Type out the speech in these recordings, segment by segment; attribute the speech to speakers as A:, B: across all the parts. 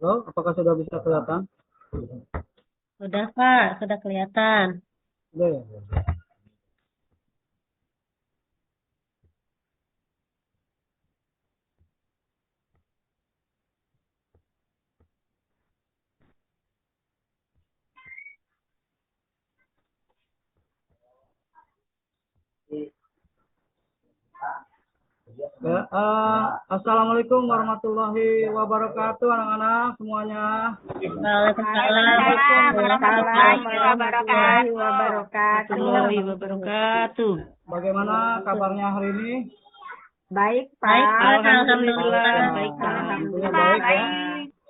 A: Halo, apakah sudah bisa kelihatan?
B: Sudah, Pak. Sudah kelihatan.
A: Sudah ya? Ya, Assalamualaikum warahmatullahi wabarakatuh, anak-anak semuanya.
B: Waalaikumsalam
C: Waalaikumsalam warahmatullahi
B: warahmatullahi
C: wabarakatuh.
B: wabarakatuh.
A: Bagaimana kabarnya hari ini?
C: Baik,
B: Baik,
C: Pak.
B: Pak. Alhamdulillah. Baik, Pak.
A: Alhamdulillah baik ya.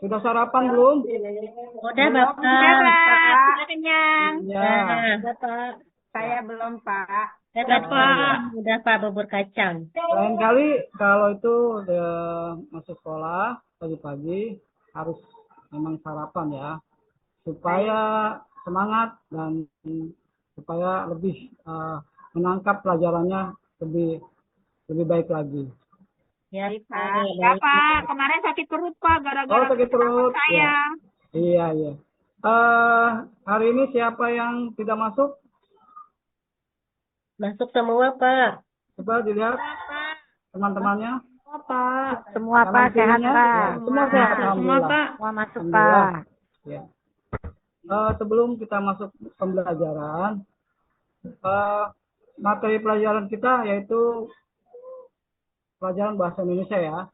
A: Sudah sarapan belum?
B: Udah, Bapak.
C: Sudah, Pak. Sudah kenyang.
A: Ya.
B: Udah, Pak.
C: Saya belum, Pak.
B: Udah, Pak. Udah, Pak. Bubur kacang.
A: Lain kali kalau itu udah masuk sekolah pagi-pagi harus memang sarapan ya, supaya semangat dan supaya lebih menangkap pelajarannya lebih baik lagi.
B: Ya,
C: Pak.
B: Pak.
C: Ya, Pak. Kemarin sakit perut, Pak. Gara-gara
A: Sakit perut.
C: saya.
A: Iya. Hari ini siapa yang tidak masuk?
B: Masuk semua, Pak.
A: Coba dilihat teman-temannya.
C: Pak. Semua, Pak.
A: Kanan
C: Sehat,
A: kirinya,
C: Pak.
A: ya, semua sehat,
B: Semua,
A: alhamdulillah.
B: Pak.
C: Semua masuk,
A: Alhamdulillah.
C: Pak.
A: Ya. Sebelum kita masuk pembelajaran, materi pelajaran kita yaitu pelajaran bahasa Indonesia ya.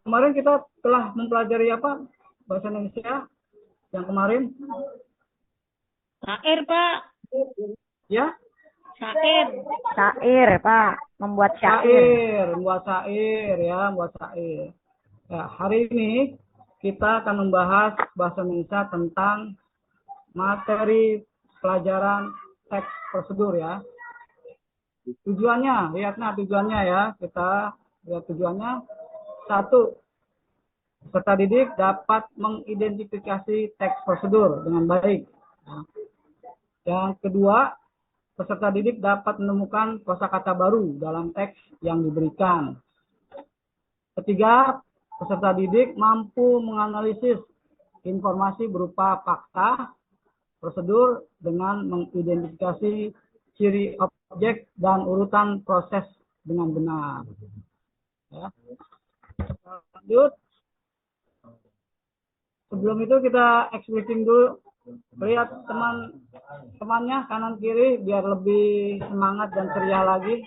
A: Kemarin kita telah mempelajari apa bahasa Indonesia yang kemarin?
B: Syair, Pak.
A: Ya,
C: Syair, Pak. Membuat syair.
A: membuat syair. Ya, hari ini kita akan membahas bahasa Indonesia tentang materi pelajaran teks prosedur ya. Tujuannya ya, kita lihat tujuannya. 1. Peserta didik dapat mengidentifikasi teks prosedur dengan baik. Yang kedua, peserta didik dapat menemukan kosakata baru dalam teks yang diberikan. Ketiga, peserta didik mampu menganalisis informasi berupa fakta, prosedur dengan mengidentifikasi ciri objek dan urutan proses dengan benar. Ya. Lanjut. Sebelum itu kita explicating dulu. Lihat teman-temannya kanan kiri biar lebih semangat dan ceria lagi.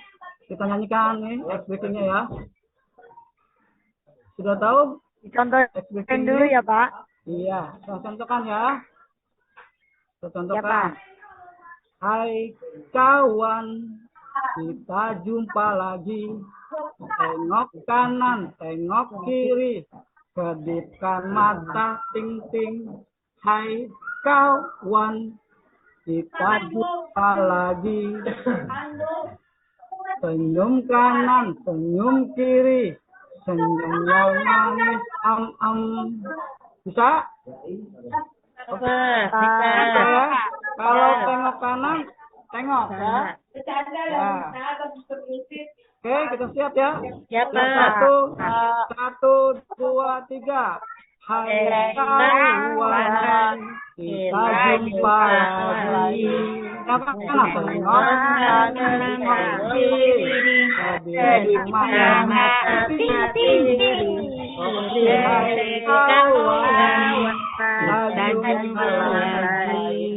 A: Kita nyanyikan nih explicatingnya ya. Sudah tahu?
C: Contohin dulu ya, Pak.
A: Iya, saya contohkan ya. Saya contohkan.
C: Ya, Pak.
A: Hai kawan, kita jumpa lagi. Tengok kanan, tengok kiri, kedipkan mata, ting-ting. Hai kawan, kita jumpa lagi. Senyum kanan, senyum kiri, senyum yang manis, am-am. Bisa?
B: Oke.
A: Ya. Kalau tengok kanan, tengok ya. Ya. Oke, kita siap ya.
B: Ya, Pak.
A: Satu, dua, tiga. Hai kawan, kita jumpa lagi. Yang kanan, tengok kanan, tengok kiri. Semangat tinggi. Hai kawan, kita jumpa lagi.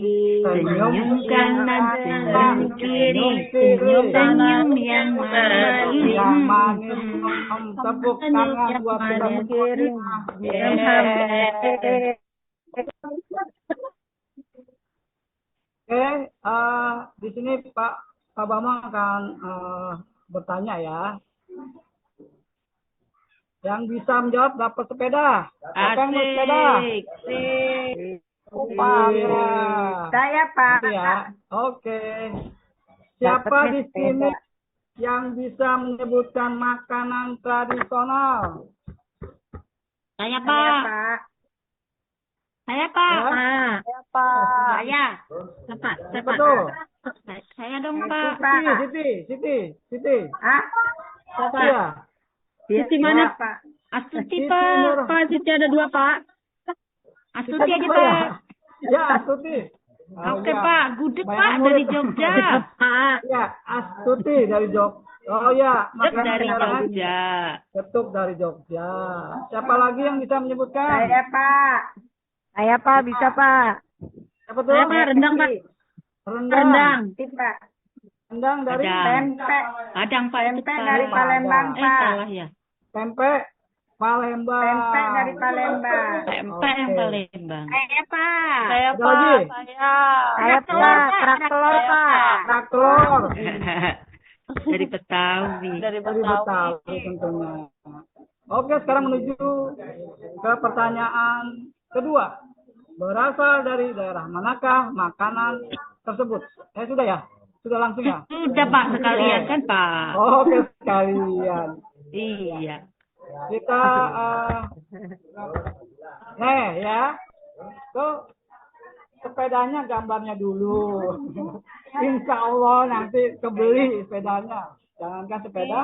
A: Senyum kanan, senyum kiri, senyum yang manis. Tepuk tangan buat teman kiri. Oke, di sini Pak Bambang akan bertanya ya. Yang bisa menjawab dapat sepeda. Siapa yang mau sepeda?
C: Saya, Pak.
A: Ya, oke. Siapa di sini yang bisa menyebutkan makanan tradisional?
B: Saya,
C: Saya,
B: Pak.
C: Pak.
B: Saya, Pak.
C: Saya, Pak.
B: Saya. Pak.
A: Siapa tuh?
B: Saya dong,
C: Itu,
B: Pak.
C: Pak.
A: Siti.
C: Hah?
B: Siapa?
A: Iya.
B: Siti mana?
C: Pak?
B: Astuti,
A: Siti
B: Pak. Pak, Astuti ada 2, Pak. Astuti aja,
A: Siapa
B: Pak.
A: ya? Ya, Astuti.
B: Oke,
A: ya.
B: Pak. Gudeg,
A: Banyak
B: Pak,
A: murid.
B: dari Jogja. Pak.
A: Ya, Astuti dari Jogja. Oh ya,
B: Gudeg
A: makanan
B: dari
A: daerah
B: Jogja.
A: Ketuk dari Jogja. Siapa lagi yang bisa menyebutkan?
C: Saya, Pak. Saya, Pak. Bisa, Pak.
A: Siapa tuh?
B: Saya, Pak, rendang, Pak.
A: Rendang.
B: Rendang.
C: Pak.
A: Rendang dari
B: Padang.
C: Pempek.
B: Padang, Pak. itu,
C: Pempek
B: Pak.
C: dari Palembang, Pak.
B: Salah ya.
A: pempek Palembang.
C: Pempek dari Palembang.
B: Pempek yang
A: Oke.
B: Palembang.
C: Saya, Pak.
B: Saya,
A: Ada lagi?
C: Saya, Pak. Kerak telur, Pak.
A: Kerak telur.
B: Dari Betawi.
A: Dari Betawi tentunya. Oke, sekarang menuju ke pertanyaan kedua. Berasal dari daerah manakah makanan tersebut? Sudah ya? Sudah langsung ya?
B: Sudah, Pak, sekalian kan, Pak.
A: Oke, sekalian.
B: Iya.
A: Kita ya. Tuh sepedanya gambarnya dulu. Insya Allah nanti kebeli sepedanya. Jangankan sepeda,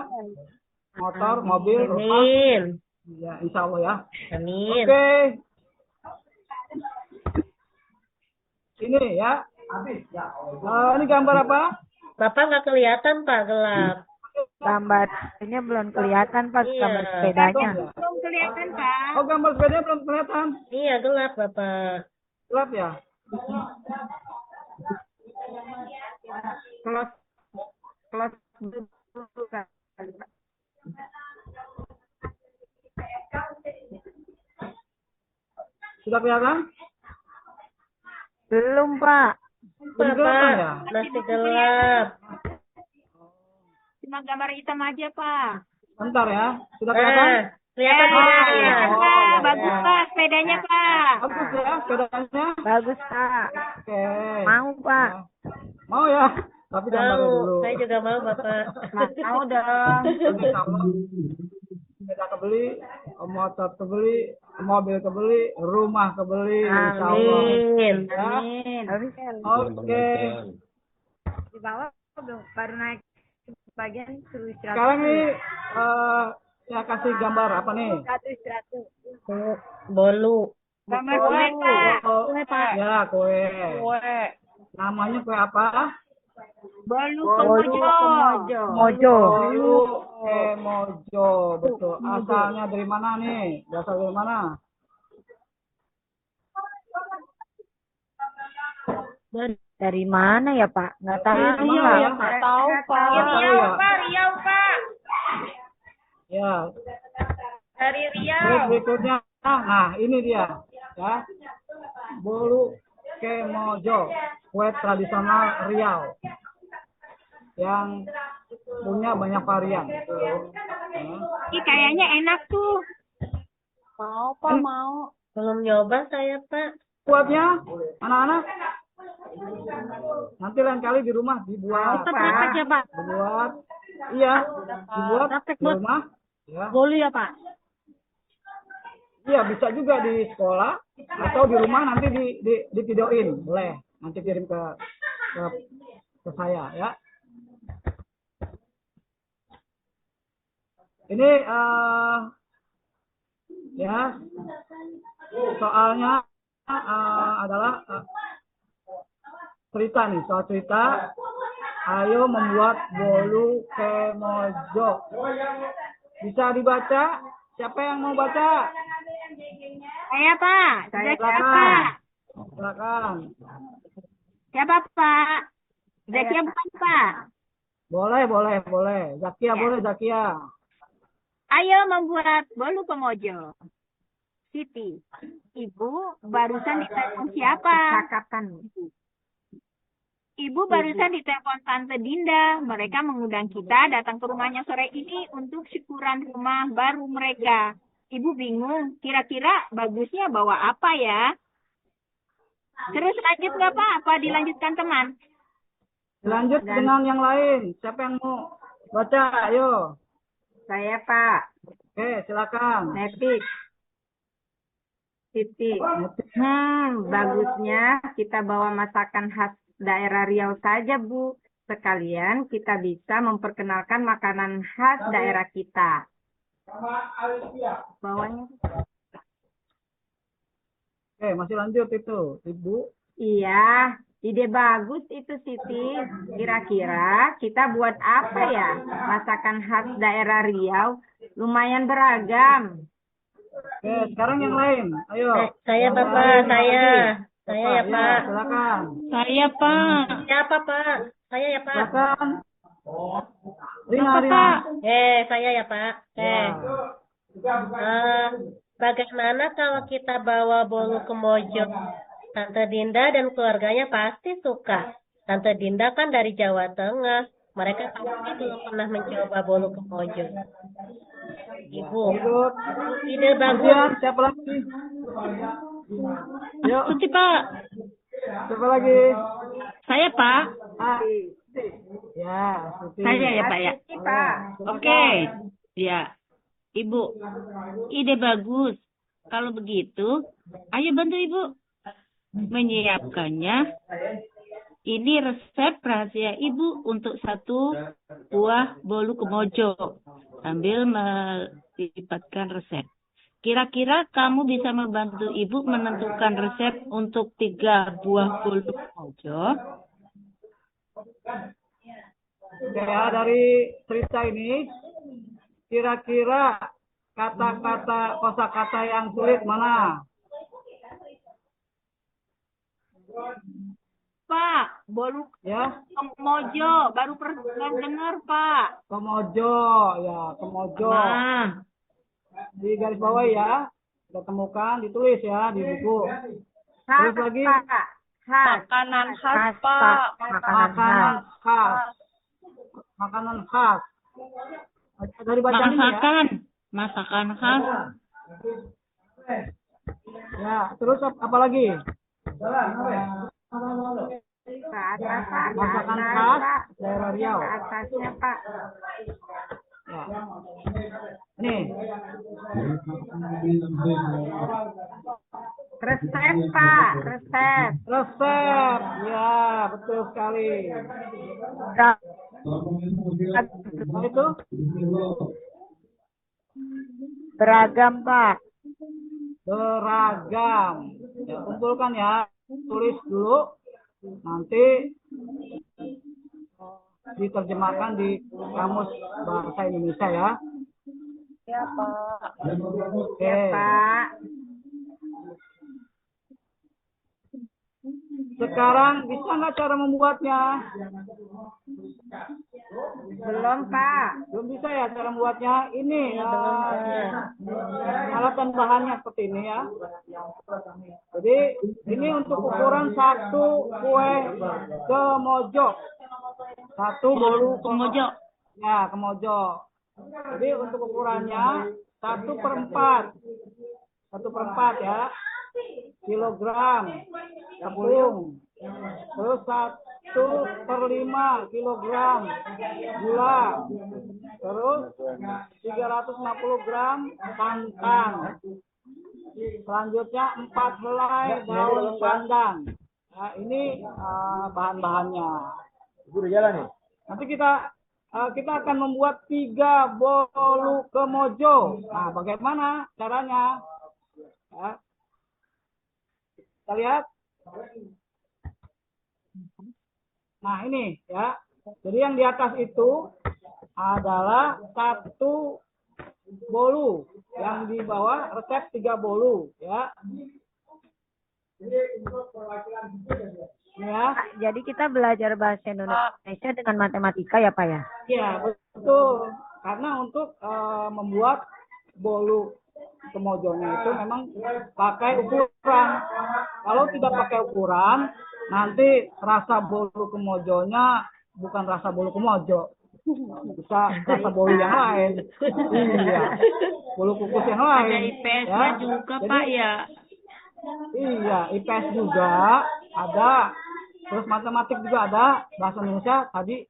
A: motor, mobil, rumah.
B: Amin.
A: Ya, insya Allah ya.
B: Amin.
A: Oke. Ini ya. Ini gambar apa?
B: Bapak nggak kelihatan, Pak, gelap.
C: Gambarnya belum kelihatan, Pak.
B: Iya.
C: Gambar sepedanya.
B: Belum kelihatan, Pak.
A: Oh, gambar sepedanya belum kelihatan.
B: Iya, gelap, Bapak.
A: Gelap ya?
C: Close dulu, Pak.
A: Sudah kelihatan?
C: Belum, Pak.
A: Belum kelihatan ya?
B: Masih gelap.
C: Cuma gambar hitam aja, Pak.
A: Bentar ya. Sudah kelihatan?
B: Kelihatan
C: Ya,
B: tidak?
C: kelihatan,
A: Oh,
C: Pak.
A: ya,
C: Bagus,
A: ya.
C: Pak. Sepedanya, Pak.
A: Bagus ya sepedanya.
C: Bagus, Pak.
A: Oke.
C: Mau, Pak.
A: Mau ya? Tapi gambarnya
B: Mau.
A: dulu.
B: Saya juga mau, Bapak.
C: Mau dong.
A: Insya Allah. Sepeda kebeli, motor kebeli, mobil kebeli, rumah kebeli. Insya Allah.
B: Amin.
A: Ya.
B: Amin.
A: Oke.
C: Di bawah belum baru naik bagian suruh istirahat.
A: Sekarang nih saya kasih gambar apa nih?
C: Istirahat.
B: Bolu.
C: Gambar kue, Pak.
A: Kue, Pak. Ya, kue. Namanya kue apa?
C: Bolu
B: Kemojo.
C: Mojo.
A: Bolu Kemojo. Betul. Asalnya dari mana nih? Berasal dari mana?
C: Dari mana ya, Pak? Nggak tahu.
A: Dari mana ya?
C: Nggak tahu, Pak.
A: Nggak tahu ya?
C: Riau, Pak.
A: Ya.
C: Dari
A: Terus
C: Riau.
A: berikutnya, nah ini dia, ya. Bolu Kemojo, kue tradisional Riau, yang punya banyak varian. Ya.
C: Ih, kayaknya enak tuh. Mau, Pak, mau.
B: Belum nyoba saya, Pak.
A: Buatnya, anak-anak, nanti lain kali di rumah dibuat.
C: Pak. Berapa aja, Pak?
A: Dibuat, iya, dibuat di rumah. Ya.
B: Bolu ya, Pak?
A: Iya, bisa juga di sekolah atau di rumah nanti di videoin, boleh. Nanti kirim ke saya ya. Ini ya soalnya adalah cerita nih, soal cerita. Ayo membuat bolu Kemojo. Bisa dibaca? Siapa yang mau baca?
C: Saya, Pak. Saya siapa?
A: Silakan.
C: Siapa, Pak? Zakia bukan, Pak?
A: Boleh. Zakia boleh, Zakia.
C: Ayo membuat bolu Kemojo. Siti, Ibu barusan ditelepon siapa? Ibu barusan ditelepon Tante Dinda. Mereka mengundang kita datang ke rumahnya sore ini untuk syukuran rumah baru mereka. Ibu bingung, kira-kira bagusnya bawa apa ya? Terus lanjut nggak, Pak? Apa dilanjutkan teman?
A: Lanjut dengan yang lain. Siapa yang mau baca? Ayo.
C: Saya, Pak.
A: Oke, silakan.
C: Netik. Siti. Bagusnya kita bawa masakan khas daerah Riau saja, Bu. Sekalian kita bisa memperkenalkan makanan khas daerah kita. Bawahnya.
A: Oke, masih lanjut itu, Ibu.
C: Iya, ide bagus itu Siti. Kira-kira kita buat apa ya? Masakan khas daerah Riau lumayan beragam.
A: Oke, sekarang yang lain. Ayo.
D: Saya
A: Yang
D: Bapak,
A: lain
D: saya.
A: lagi.
D: Saya
A: Bapak,
D: ya Pak.
A: Silakan.
B: Saya, Pak.
D: Siapa Pak? Saya ya Pak.
A: Silakan. Rina,
B: Apa,
A: Rina.
B: Pak?
D: Saya ya Pak.
A: Ya.
D: Bagaimana kalau kita bawa bolu ke Mojo? Tante Dinda dan keluarganya pasti suka. Tante Dinda kan dari Jawa Tengah. Mereka pasti belum pernah mencoba bolu ke Mojo. Ibu,
A: Lanjut.
D: ide bagus.
A: Kemudian siapa lagi? Yuk,
B: Astuti, Pak.
A: siapa lagi?
B: Saya, Pak.
A: Ah, ya, Suti.
B: Saya ya, Pak, ya.
C: Siti, Pak.
B: Oke. Ya. Ibu, ide bagus. Kalau begitu, ayo bantu Ibu menyiapkannya. Ini resep rahasia Ibu untuk 1 buah bolu kemojo sambil melipatkan resep. Kira-kira kamu bisa membantu Ibu menentukan resep untuk 3 buah bolu kemojo?
A: Ya, dari cerita ini, kira-kira kata-kata, kosakata yang sulit mana?
C: Pak, bolu
A: Ya,
C: kemojo. Baru pernah dengar, Pak.
A: kemojo, ya, kemojo.
B: Nah,
A: Di garis bawah ya, kita temukan, ditulis ya di buku.
C: Khas,
A: Terus lagi,
C: Pak. Khas.
B: makanan khas,
C: Khas,
B: Pak.
A: makanan khas. Makanan khas. Dari bacaan ini ya.
B: Masakan khas.
A: Ya, terus apa lagi?
C: Ke atas, Pak. Ke
A: Masakan
C: atas,
A: khas
C: Pak.
A: daerah Riau.
C: Ke atasnya, Pak.
A: Ya. Nih,
C: Resep, Pak. Resep.
A: resep. Ya, betul sekali. Apa itu?
C: Beragam, Pak.
A: Beragam. Ya, kumpulkan ya. Tulis dulu. Nanti diterjemahkan di Kamus Bahasa Indonesia ya.
C: Ya, Pak.
A: Oke.
C: Ya, Pak.
A: Sekarang bisa nggak cara membuatnya?
C: Belum, Pak.
A: Belum bisa ya cara membuatnya. Ini alat dan bahannya seperti ini ya. Jadi ini untuk ukuran 1 kue kemojo. 1 bolu
B: Kemojo.
A: Ya, kemojo. Jadi untuk ukurannya 1/4. 1/4 ya. Kilogram tepung. Terus 1/5 kilogram gula. Terus 350 gram santan. Selanjutnya 4 helai daun pandan. Nah, ini bahan-bahannya. Nanti kita akan membuat 3 bolu kemojo. Nah, bagaimana caranya? Ya. Kita lihat. Nah, ini ya. Jadi yang di atas itu adalah 1 bolu. Yang di bawah resep 3 bolu ya. Ya.
C: Jadi kita belajar bahasa Indonesia dengan matematika ya, Pak ya?
A: Iya, betul. Karena untuk membuat bolu kemojonya itu memang pakai ukuran. Kalau tidak pakai ukuran, nanti rasa bolu kemojonya bukan rasa bolu kemojo. Bisa rasa bolu yang lain. Iya. Bolu kukus yang lain.
B: Ada IPS-nya
A: ya.
B: juga,
A: Jadi,
B: Pak, ya.
A: Iya, IPS juga ada. Terus matematik juga ada. Bahasa Indonesia tadi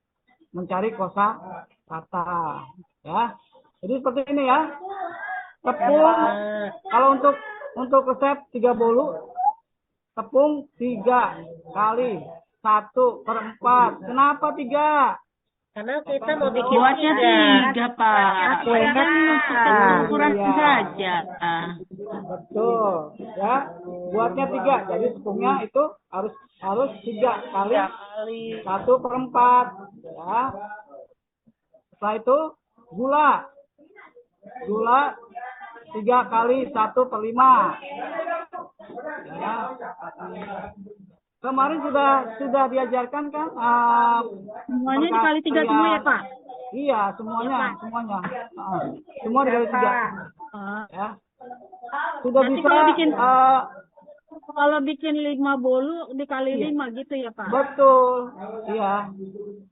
A: mencari kosa kata. Ya. Jadi seperti ini ya. Tepung kalau untuk resep 3 bolu tepung 3 kali 1/4. Kenapa 3?
D: Karena kita mau bikin
B: Buatnya 3, Pak. Kue kan untuk satu ukuran
A: Iya.
B: saja.
A: Betul, ya. Buatnya 3, jadi tepungnya itu harus 3 kali 1/4, ya. Setelah itu gula 3 kali 1/5. Ya. Kemarin sudah diajarkan kan?
B: Semuanya dikali 3 semua ya, Pak?
A: Iya, semuanya. Semua dikali 3. Ya. Sudah
B: Nanti
A: bisa.
B: kalau bikin 5 bolu dikali 5 gitu ya, Pak?
A: Betul. Iya.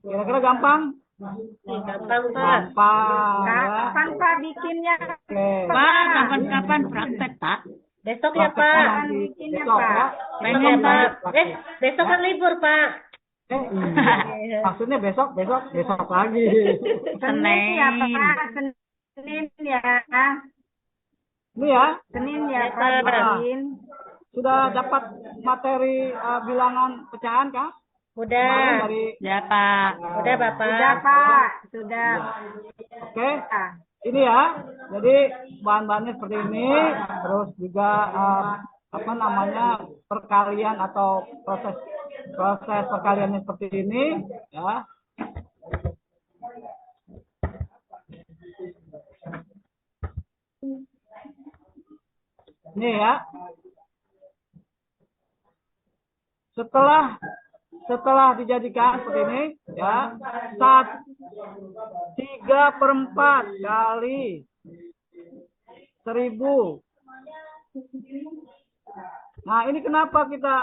A: Kira-kira gampang?
D: gampang, Pak.
A: Gampang. Ya.
C: Kapan Pak bikinnya?
A: Oke.
B: Pak, kapan-kapan praktek, Pak?
D: Besok ya,
A: Prakteknya
D: Pak.
A: nanti
C: bikinnya,
A: besok,
C: Pak.
A: ya.
B: Pengen,
D: Ya,
B: Pak.
D: Besok kan libur, Pak.
A: Iya. Maksudnya besok lagi.
C: Senin ya Pak, Senin ya.
A: Ini ya,
C: Senin ya
D: Ya,
C: Pak
D: Pak.
C: bikin.
A: sudah dapat materi bilangan pecahan kah? Kemarin
D: Udah.
A: dari
B: Ya, Pak.
D: Udah, Bapak.
C: Sudah Pak, sudah.
A: Oke. Ini ya. Jadi bahan-bahannya seperti ini, terus juga perkalian atau proses perkaliannya seperti ini, ya. Ini ya. Setelah dijadikan seperti ini, ya, 3/4 kali 1000. Nah, ini kenapa kita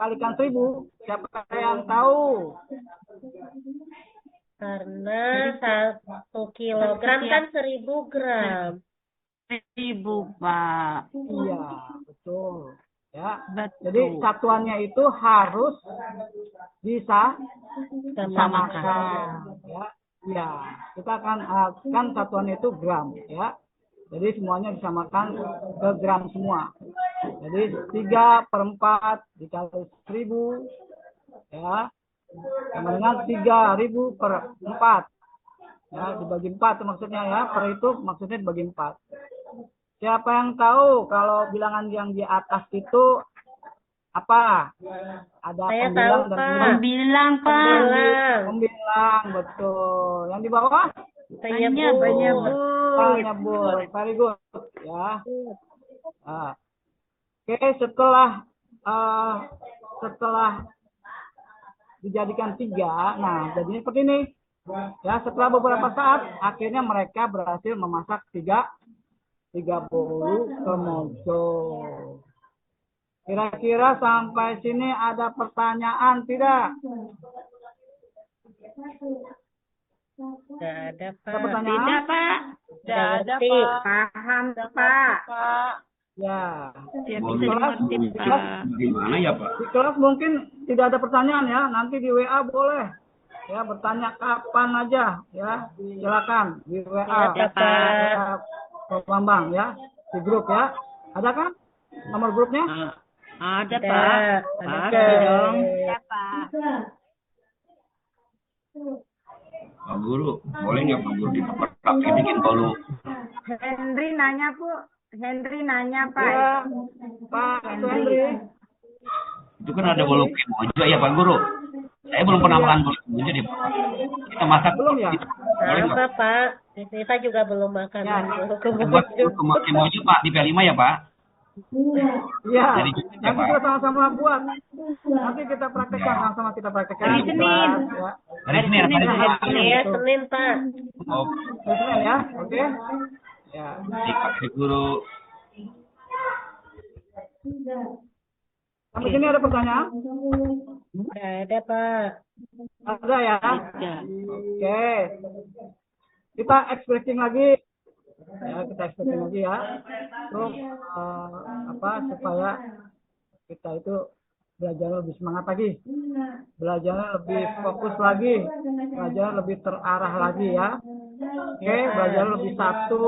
A: kalikan 1000? Siapa yang tahu?
D: Karena 1 kilogram kan 1000 gram.
B: 1000, Pak.
A: Iya, betul. Ya.
B: Betul.
A: Jadi satuannya itu harus bisa disamakan. Ya. Ya, kita kan satuannya itu gram, ya. Jadi semuanya disamakan ke gram semua. Jadi 3/4 dikali 1000, ya, sama dengan 3000/4. Ya, dibagi 4 maksudnya ya. Per itu maksudnya dibagi 4. Siapa yang tahu kalau bilangan yang di atas itu apa? Ada
D: Saya
A: pembilang
D: tahu,
A: dan
D: Pak.
B: Pembilang, Pak.
A: pembilang, betul. Yang di bawah?
D: Penyebut.
A: Penyebut. Very good. Ya. Nah. Oke, setelah dijadikan 3, nah jadinya seperti ini. Ya, setelah beberapa saat, akhirnya mereka berhasil memasak 3 bolu kemojo. Kira-kira sampai sini ada pertanyaan tidak?
D: Nggak ada,
A: Ada
D: Pak.
A: pertanyaan?
B: Tidak, Pak.
D: Nggak ngerti.
C: Paham Pak.
A: Ya.
B: Ya,
E: Bolu
B: bisa dimengerti, Pak.
E: gimana ya, Pak?
A: Di kelas mungkin tidak ada pertanyaan ya. Nanti di WA boleh. Ya, bertanya kapan aja ya. Silakan di WA.
D: Ya, Pak.
A: Pak Bambang ya. Di grup ya. Ada kan nomor grupnya?
B: Ada,
D: Ada.
B: Pak. Pasti dong.
C: Ya Pak.
E: Pak Guru, boleh nggak Pak Guru kita praktek bikin bolu?
C: Henry nanya Pak.
A: Ya, Pak Henry.
E: Itu kan ada bolu kemojo ya Pak Guru. Saya belum pernah makan bolu kemojo deh, Pak. Kita masak
A: Belum ya?
E: boleh nggak?
D: Sama, Pak. Kita juga belum makan.
A: Ya.
E: Kita buat kemojo Pak di P5 ya Pak.
A: Iya.
E: Dari Jogja,
A: Nanti
E: Pak.
A: kita sama-sama buat. Nanti kita praktekkan sama-sama kita praktekkan.
B: Hari Senin.
A: Ya.
E: Hari Senin apa hari Senin?
D: Iya, Senin, Pak.
E: Oh,
A: Hari Senin ya. Oke. Ya.
E: baik Pak Guru.
A: Sampai sini ada pertanyaan?
D: Nggak ada, Pak.
A: Ada ya?
B: Tidak.
A: Oke. Kita expressing lagi. Ya, kita expressing lagi ya. Terus supaya kita itu belajar lebih semangat lagi. Belajar lebih fokus lagi. Belajar lebih terarah lagi ya. Oke, belajar lebih satu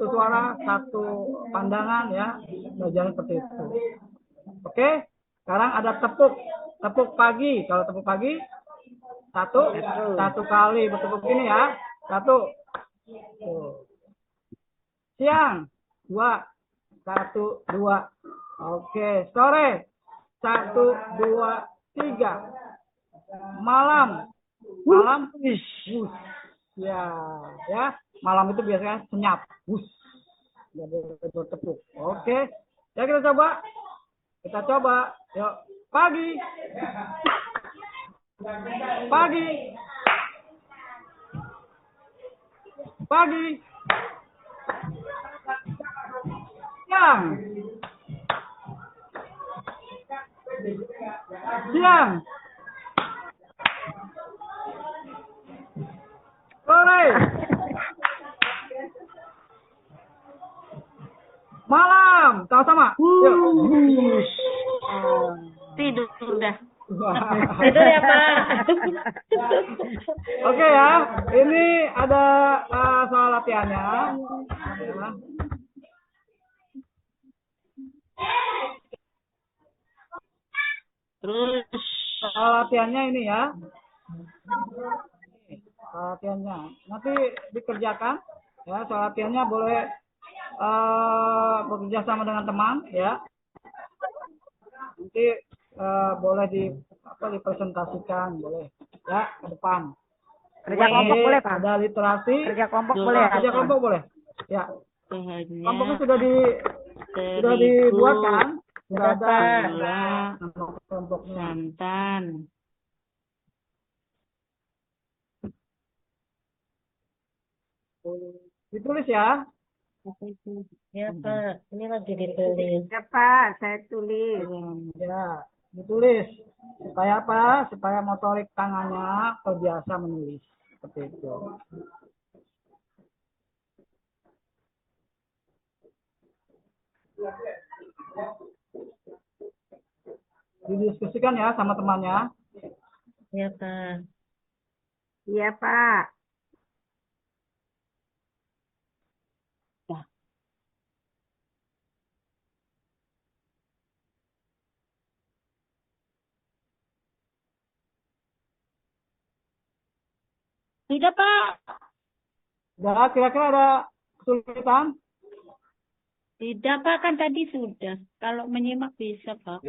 A: suara, satu pandangan ya. Belajar seperti itu. Oke, sekarang ada tepuk pagi. Kalau tepuk pagi Satu kali bertepuk ini ya. 1. Tuh. Siang. 2. 1, 2. Oke, sore. 1, 2, 3. Malam. Wush. Ya. Malam itu biasanya senyap. Wush. Jadi bertepuk. Oke. Ya kita coba. Yuk. Pagi. Siang. Sore. Malam. Sama-sama. Yuk.
B: Tidur sudah.
D: Tidur ya, Pak.
A: Oke ya, ini ada soal latihannya. Ya.
B: Terus
A: Soal latihannya ini ya. Soal latihannya. Nanti dikerjakan. Ya, soal latihannya boleh bekerja sama dengan teman ya. Nanti boleh dipresentasikan, boleh ya ke depan.
F: Kerja kelompok boleh, Pak?
A: Ada literasi.
F: Kerja kelompok boleh ya?
A: Kerja kelompok boleh. Ya.
B: bahannya
A: Kelompoknya sudah dibuat kan? Sudah ada
B: gula,
A: nama kelompoknya.
B: santan.
A: Ditulis ya.
D: Ya, Pak. Ini lagi ditulis.
F: Ya, Pak, saya tulis.
A: Ya, ditulis. Supaya apa? Supaya motorik tangannya terbiasa menulis. Seperti itu. Didiskusikan ya sama temannya.
D: Ya, Pak.
F: Iya, Pak.
B: Tidak, Pak.
A: Udah, kira-kira ada kesulitan?
B: Tidak, Pak. Kan tadi sudah. Kalau menyimak bisa, Pak.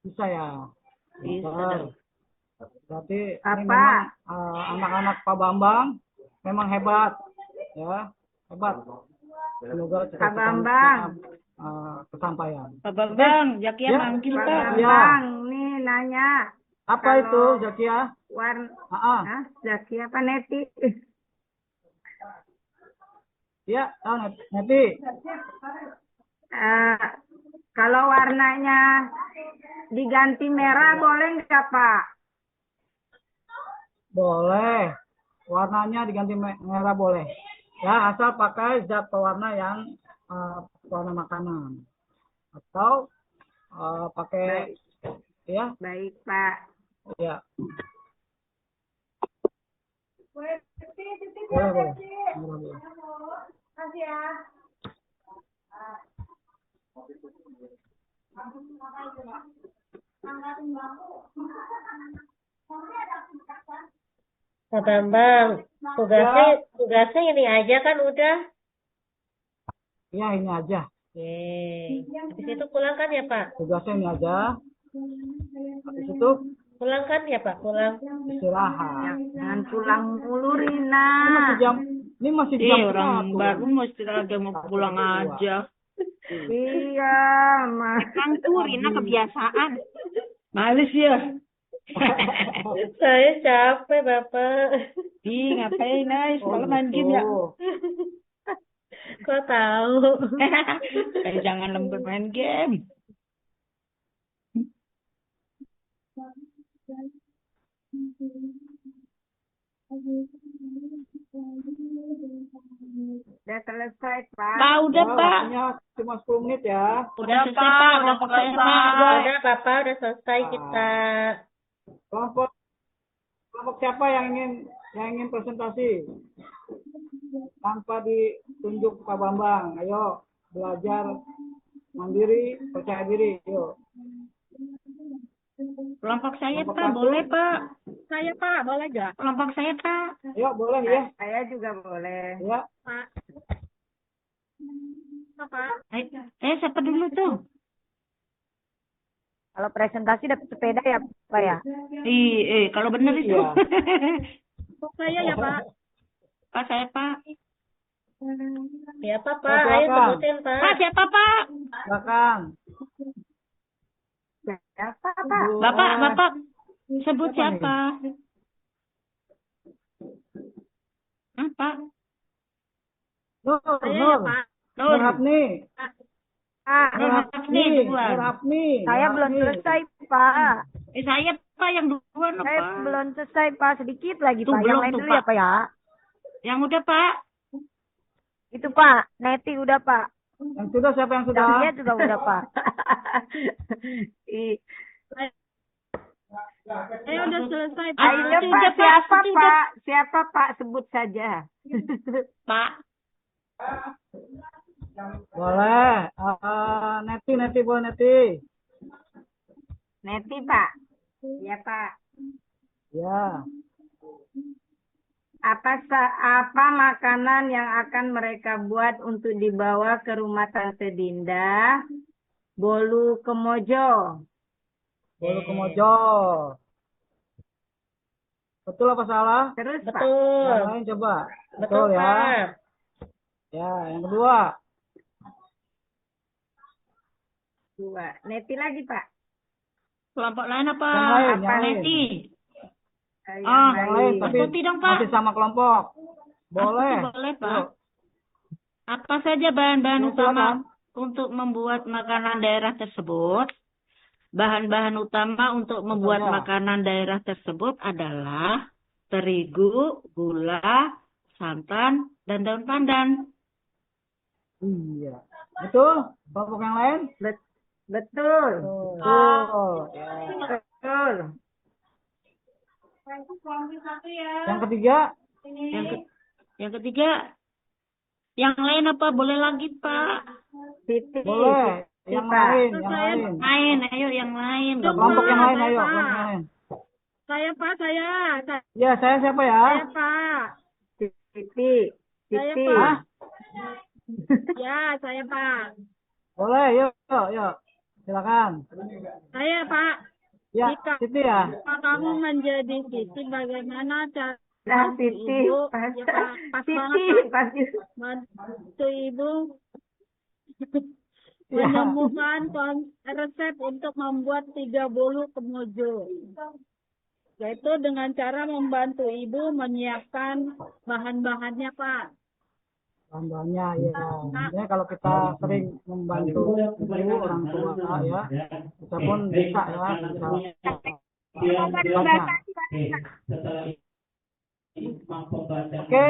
A: Bisa ya.
B: Bisa.
A: Bentar. Berarti ini
F: Apa?
A: memang anak-anak Pak Bambang memang hebat, ya, hebat. Semoga
F: Pak Bambang.
A: kesampaian.
B: Pak Bambang, Zakia
A: Ya.
B: manggil,
F: Pak
B: Pak.
F: Bambang, nih nanya.
A: Apa
F: Kalau-
A: itu, Zakia?
F: Zaki apa Neti?
A: Ya, nanti.
F: Kalau warnanya diganti merah boleh nggak, Pak?
A: Boleh. Warnanya diganti merah boleh. Ya, asal pakai zat pewarna yang warna makanan. Atau pakai ya,
F: Baik, Pak.
A: ya. Boleh. Merah boleh.
D: Pak Bambang, tugasnya ini aja kan udah.
A: Ya, ini aja.
D: Yeay. Habis itu pulang kan ya, Pak?
A: Tugasnya ini aja. Habis itu
D: Pulang kan ya, Pak? Pulang.
A: istirahat.
F: Jangan pulang mulu, Rina.
A: Ini masih jam
B: Orang
A: 1.
B: baru mesti lagi mau pulang aja.
F: Iya, Mas.
C: Emang tuh Rina kebiasaan.
B: Males ya.
D: Saya capek, Bapak.
B: Ih, ngapain, Nais? Kalau main game ya.
D: Kok tahu?
B: Jangan lembur main game.
F: Udah selesai, Pak.
B: Pak, udah,
A: Ya,
B: Pak.
A: waktunya cuma 10 menit ya.
B: Udah selesai, Pak. Udah selesai, Pak.
D: Udah, Bapak, udah selesai kita.
A: Kelompok siapa yang ingin presentasi? Tanpa ditunjuk Pak Bambang. Ayo belajar mandiri, percaya diri. Yuk.
B: Kelompok saya,
A: Kelompok
B: Pak.
A: satu.
B: Boleh, Pak.
C: saya Pak, boleh gak?
B: Kelompok saya, Pak.
A: Yuk, boleh ya.
F: Saya juga boleh.
A: Ya.
C: Pak. Pak.
B: Siapa dulu tuh?
F: Kalau presentasi dapat sepeda ya Pak ya?
B: Kalau bener itu.
A: Iya.
C: Saya ya Pak.
B: Pak, saya, Pak.
D: Siapa,
A: Ya,
D: Pak? Ayo
A: silakan.
D: sebutin, Pak.
B: Pak, siapa, Pak?
A: Silakan.
F: Siapa Pak?
B: Bapak. Sebut
A: Siapa
B: siapa? Pak?
A: Nur,
C: Saya ya
A: Nur.
C: Pak.
A: Nur Hapni.
F: Pak,
A: Nur Hapni.
B: duluan.
A: Nur Hapni.
F: saya
A: Nur
F: belum
A: Hapni.
F: selesai Pak.
B: Saya, Pak, yang duluan,
F: Saya
B: Pak.
F: belum selesai Pak, sedikit lagi
B: Tuh,
F: Pak. Yang
B: belum
F: lain
B: tuh,
F: dulu ya
B: Pak.
F: Pak ya.
B: Yang udah, Pak.
F: Itu Pak, Neti udah Pak.
A: Yang sudah siapa yang sudah?
F: Dahlia juga udah Pak.
C: Saya udah selesai Pak.
F: Ayo
B: Itu
F: Pak,
B: udah, Pak.
F: siapa
B: Itu udah.
F: Pak? Siapa Pak? Sebut saja.
B: Pak.
A: Boleh. Neti boleh Neti.
F: Neti Pak. Iya Pak.
A: Ya.
F: Apa makanan yang akan mereka buat untuk dibawa ke rumah Tante Dinda? Bolu Kemojo.
A: Bolu Kemojo. Betul apa salah?
F: Terus Pak.
D: Betul.
A: Yang lain coba.
D: Betul,
A: ya.
D: Pak.
A: Ya, yang kedua.
F: Dua. Neti lagi Pak.
B: Kelompok lain apa?
A: Yang lain,
B: Apa
A: yang lain.
B: Neti?
F: Yang
A: Yang lain tapi
B: Ikuti dong, Pak.
A: masih sama kelompok. Boleh.
B: Boleh, Pak. Apa saja bahan-bahan
A: Ya,
B: utama
A: silakan.
B: untuk membuat makanan daerah tersebut? Bahan-bahan utama untuk membuat
A: saja.
B: makanan daerah tersebut adalah terigu, gula, santan, dan daun pandan.
A: Iya. Betul? Kelompok yang lain?
F: Betul.
A: Betul. Ya.
F: Betul.
A: Yang ketiga?
B: Yang ketiga, yang lain apa? Boleh lagi, Pak.
F: Siti.
A: Boleh. Yang
F: Pak.
A: lain, yang lain.
B: Lain, ayo yang lain. Nggak
A: Kelompok
B: boleh.
A: yang lain, ayo.
C: Pak.
A: Kelompok yang lain.
C: Saya Pak, saya.
A: Ya, saya siapa ya?
C: Saya Pak.
F: Siti.
C: Saya
F: Siti.
C: Pak. Ya, saya Pak.
A: Boleh, yuk. Silakan.
C: Saya Pak.
A: Ya,
C: Jika
A: Siti ya.
C: kamu menjadi Siti, bagaimana cara
F: Nah,
C: bantu
F: Siti.
C: Ibu?
F: Pas,
C: Ya, Pak. Pas banget,
F: Siti.
C: Pak.
F: Pasti.
C: Bantu Ibu
A: Ya.
C: menemukan resep untuk membuat 3 bolu kemojo. Yaitu dengan cara membantu Ibu menyiapkan bahan-bahannya, Pak.
A: Tambahnya ya. Sebenarnya kalau kita sering membantu ibu orang tua ya, kita pun bisa ya, bisa banyak. Oke,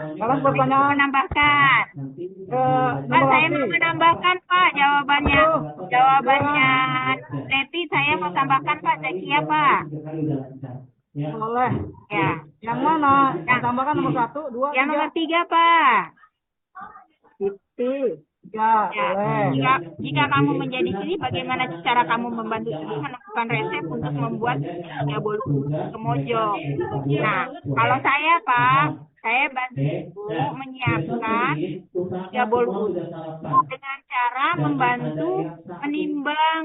A: sekarang pertanyaan
C: Menambahkan.
A: ke
C: Pak,
A: nomor
C: saya mau
A: lagi.
C: menambahkan, Pak, jawabannya. Jawabannya Neti, saya mau tambahkan, Pak. Zakia, Pak.
A: Boleh.
C: Ya.
A: Yang mana? Yang tambahkan nomor 1, 2,
C: Yang
A: 3.
C: nomor 3, Pak.
F: Siti.
A: 3,
C: Ya,
A: boleh.
C: jika kamu menjadi Siti, bagaimana cara kamu membantu Ibu menemukan resep untuk membuat 3 bolu kemojo? Nah, kalau saya, Pak, saya bantu Ibu menyiapkan 3 bolu dengan cara membantu menimbang,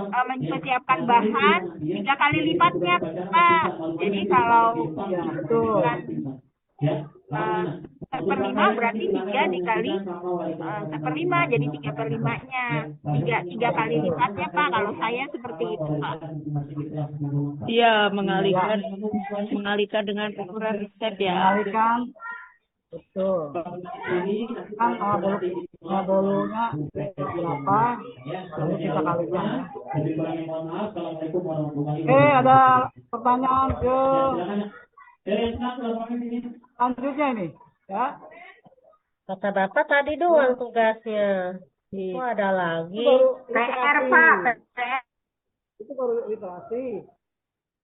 C: mempersiapkan bahan 3 kali lipatnya, Pak. Jadi kalau
A: Ya, betul.
C: seperlima berarti 3 dikali seperlima, jadi 3/5-nya. 3 kali lipatnya, Pak. Kalau saya seperti itu, Pak.
B: Iya, mengalihkan dengan ukuran resep ya.
A: Mengalihkan. Betul. Kan bolunya berapa? Lalu kita kalikan. Oke, ada pertanyaan ke selanjutnya ini, ya.
D: Kata Bapak tadi doang tugasnya. Kok ada lagi?
F: PR Pak.
A: Itu baru literasi.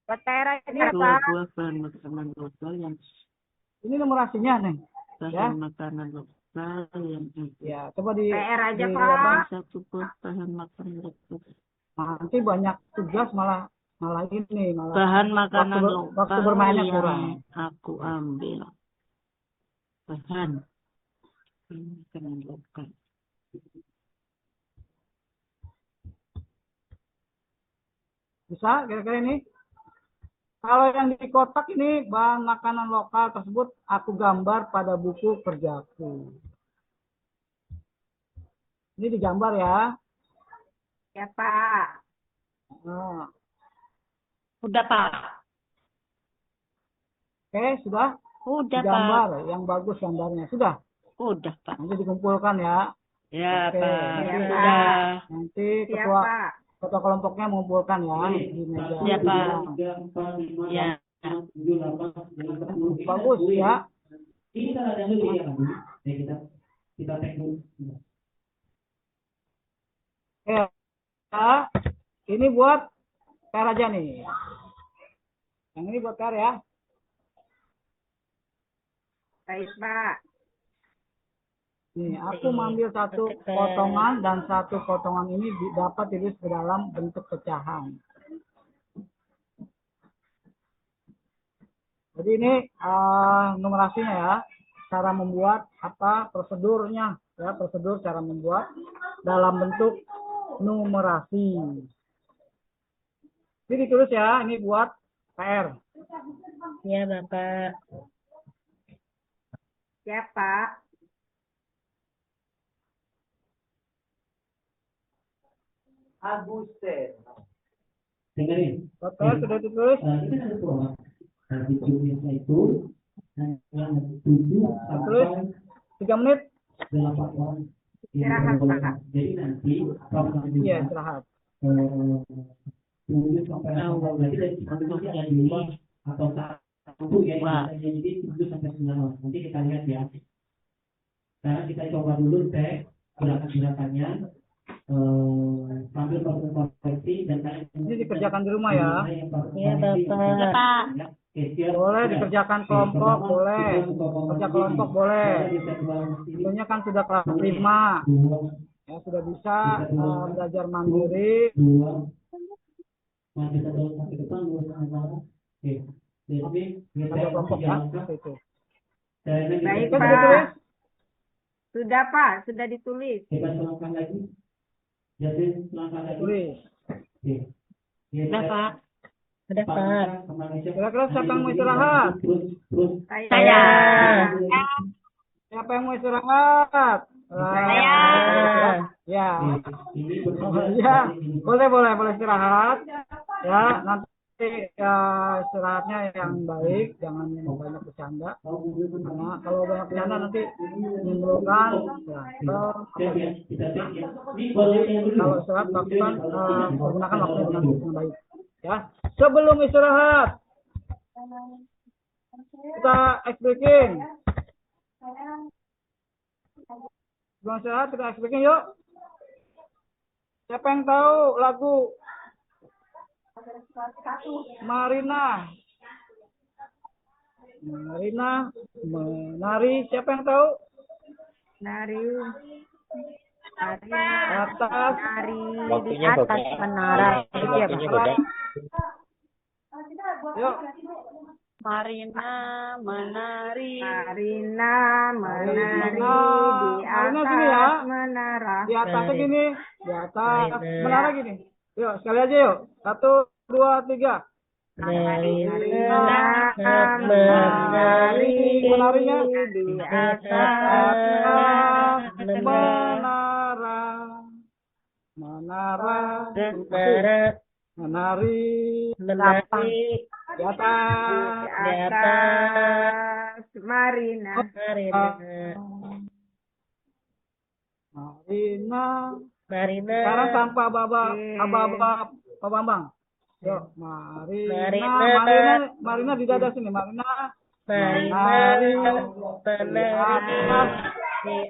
F: PR ini
B: Dua
F: Pak.
B: buah bahan makanan lokal yang
A: Ini numerasinya nih. Ya.
B: bahan makanan lokal yang
A: Ya, coba di
F: PR aja
A: di-
F: Pak.
B: satu buah bahan makanan lokal.
A: Nanti banyak tugas malah malah ini malah
B: Bahan makanan
A: waktu
B: lokal
A: bermainnya
B: yang
A: kurang.
B: aku ambil. Bahan makanan lokal.
A: Bisa kira-kira ini? Kalau yang di kotak ini bahan makanan lokal tersebut aku gambar pada buku kerjaku. Ini digambar ya.
F: Ya, Pak.
A: Nah,
B: Udah, Pak.
A: oke, sudah
B: Udah, Pak.
A: digambar yang bagus gambarnya. Sudah.
B: Udah, Pak.
A: Nanti dikumpulkan ya.
B: Ya,
A: Oke,
B: Pak.
F: Ya,
B: Sudah.
A: Nanti
F: Siap,
A: ketua
F: Pak.
A: ketua kelompoknya mengumpulkan ya di meja.
B: Ya, Pak. Ya.
A: Bagus ya. Oke, ya. Ini buat PR aja nih. Yang ini buat PR ya.
F: Baik, Pak.
A: Nih, aku mengambil satu potongan dan satu potongan ini dapat ditulis ke dalam bentuk pecahan. Jadi ini numerasinya ya, cara membuat apa prosedurnya ya, prosedur cara membuat dalam bentuk numerasi. Ini ditulis ya, ini buat PR.
D: Ya, Bapak.
F: Ya, Pak.
A: Agusten.
G: Dengerin.
A: PR sudah ditulis.
G: Kita ada pola. Di videonya itu yang 7
A: Terus
G: sampai
A: 3 menit.
G: 8 orang.
F: Istirahat, Pak.
G: Jadi nanti kalau
A: Iya, istirahat.
G: 7 sampai 8 orang. Berarti dari posisi ada 5 atau 1 ya. Jadi 7 sampai 9 orang. Nanti kita lihat ya. Sekarang kita coba dulu tes gerakan-gerakannya. Sambil proses koreksi dan
A: Ini dikerjakan di rumah ya.
D: Ya, Bapak.
A: Boleh dikerjakan kelompok, boleh. Kerja kelompok boleh. Tentunya kan sudah kelas 5. Ya, sudah bisa belajar mandiri. Kerja kelompok ya. Itu.
F: Baik,
A: Sudah
F: Pak.
A: ditulis?
F: Sudah, Pak. Sudah ditulis.
G: Kita selangkah lagi. Jadi selangkah lagi.
A: Tulis.
B: Udah, Pak.
D: Udah, Pak.
A: Kira-kira siapa yang mau istirahat?
F: Saya.
A: Siapa yang mau istirahat?
F: Saya.
A: Ya. Ya, boleh istirahat. Ya, nanti istirahatnya yang baik, jangan banyak bercanda. Karena kalau banyak bercanda nanti menimbulkan kalau istirahat lakukan menggunakan waktu dengan baik. Ya, sebelum istirahat kita ice breaking. Sebelum istirahat kita ice breaking yuk. Siapa yang tahu lagu Marina? Marina menari. Siapa yang tahu?
F: Nari.
A: Atas.
F: Nari di atas menara. Itu ya, Pak.
A: Yuk.
B: Marina menari.
F: Marina menari di
A: Marina gini ya.
F: atas menara.
A: Di atasnya gini. Di atas menara gini. Yuk, sekali aja yuk. 1, 2, 3.
F: Marina menari
A: Menarinya
F: di atas
A: menara. Menara. Menari. Di atas.
F: di atas Marina.
A: Marina. Sekarang tanpa Pak Bambang. Yuk, Marina di dada sini. Marina. Menari.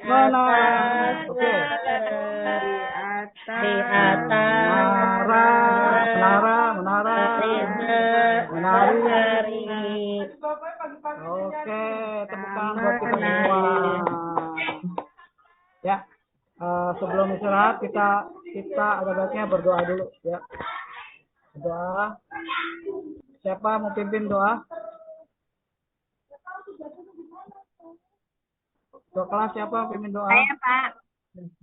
A: Menara. Oke.
F: Di atas
A: Menara. Menari. Oke, tepukan buat kita semua. Ya, sebelum istirahat kita ada baiknya berdoa dulu ya. Doa. Siapa mau pimpin doa? Doa kelas siapa pimpin doa?
C: Saya, Pak.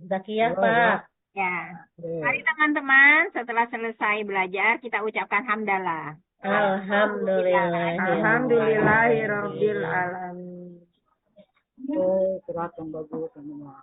D: Zakiyah,
A: Boleh,
D: Pak.
C: Ya.
A: Oke.
C: Mari teman-teman, setelah selesai belajar, kita ucapkan hamdalah.
D: Alhamdulillah.
F: Alhamdulillahirabbil alamin.
A: Oke, istirahat yang bagus teman-teman.